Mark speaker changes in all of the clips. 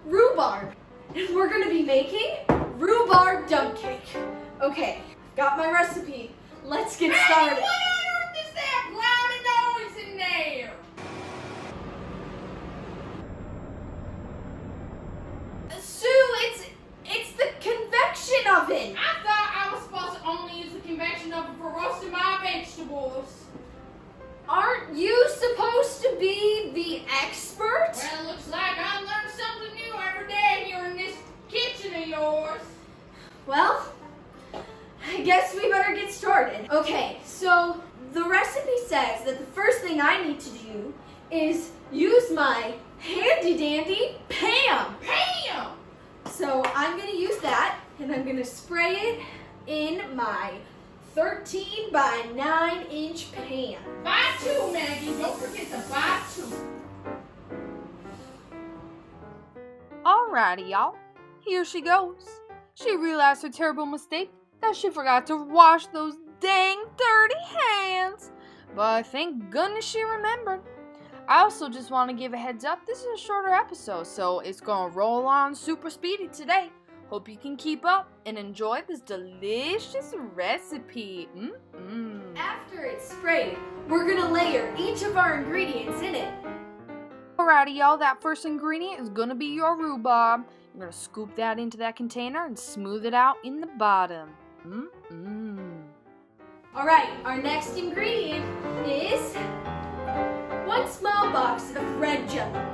Speaker 1: rhubarb. And we're gonna be making rhubarb dump cake. Okay, got my recipe. Let's get started.
Speaker 2: Hey, what on earth is that loud noise in there?
Speaker 1: Sue, it's the convection oven.
Speaker 2: I thought I was supposed to only use the convection oven for roasting my vegetables.
Speaker 1: Aren't you supposed to be the expert?
Speaker 2: Well, it looks like I'm learning something new every day here in this kitchen of yours.
Speaker 1: Well, I guess we better get started. Okay, so the recipe says that the first thing I need to do is use my handy dandy Pam.
Speaker 2: Bam!
Speaker 1: So I'm gonna use that and I'm gonna spray it in my 13 by 9 inch pan.
Speaker 2: Buy two, Maggie. Don't forget to buy two.
Speaker 3: Alrighty, y'all. Here she goes. She realized her terrible mistake that she forgot to wash those dang dirty hands. But thank goodness she remembered. I also just want to give a heads up, this is a shorter episode, so it's going to roll on super speedy today. Hope you can keep up and enjoy this delicious recipe.
Speaker 1: After it's sprayed, we're gonna layer each of our ingredients in it.
Speaker 3: Alrighty, y'all, that first ingredient is going to be your rhubarb. You're going to scoop that into that container and smooth it out in the bottom.
Speaker 1: Alright, our next ingredient is 1 small box of red jello.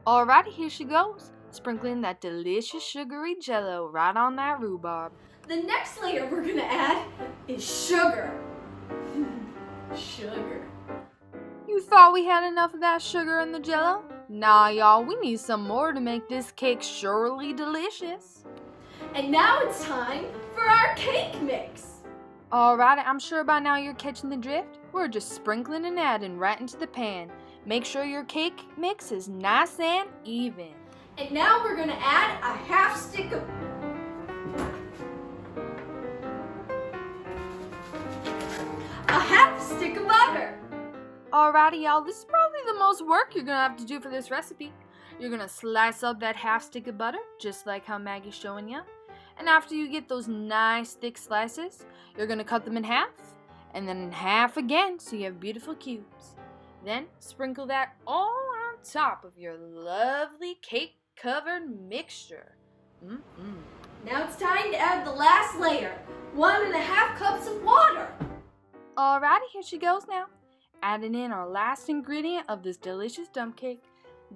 Speaker 3: Alrighty, here she goes. Sprinkling that delicious sugary jello right on that rhubarb.
Speaker 1: The next layer we're gonna add is sugar. Sugar.
Speaker 3: You thought we had enough of that sugar in the jello? Nah, y'all, we need some more to make this cake surely delicious.
Speaker 1: And now it's time for our cake mix.
Speaker 3: Alright, I'm sure by now you're catching the drift. We're just sprinkling and adding right into the pan. Make sure your cake mix is nice and even.
Speaker 1: And now we're gonna add a half stick of butter.
Speaker 3: Alrighty, y'all, this is probably the most work you're gonna have to do for this recipe. You're gonna slice up that half stick of butter, just like how Maggie's showing you. And after you get those nice thick slices, you're gonna cut them in half, and then in half again, so you have beautiful cubes. Then sprinkle that all on top of your lovely cake-covered mixture.
Speaker 1: Now it's time to add the last layer, 1.5 cups of water.
Speaker 3: Alrighty, here she goes now. Adding in our last ingredient of this delicious dump cake,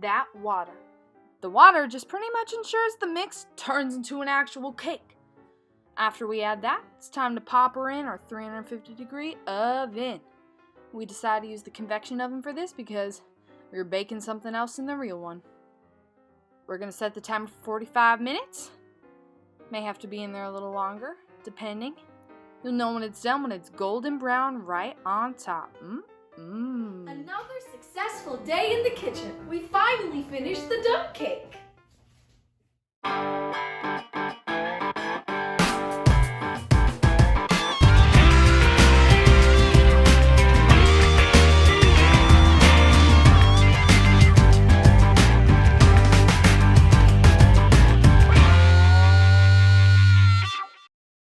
Speaker 3: that water. The water just pretty much ensures the mix turns into an actual cake. After we add that, it's time to pop her in our 350-degree oven. We decided to use the convection oven for this because we were baking something else in the real one. We're going to set the timer for 45 minutes. May have to be in there a little longer, depending. You'll know when it's done when it's golden brown right on top.
Speaker 1: Another successful day in the kitchen. We finally finished the dump cake.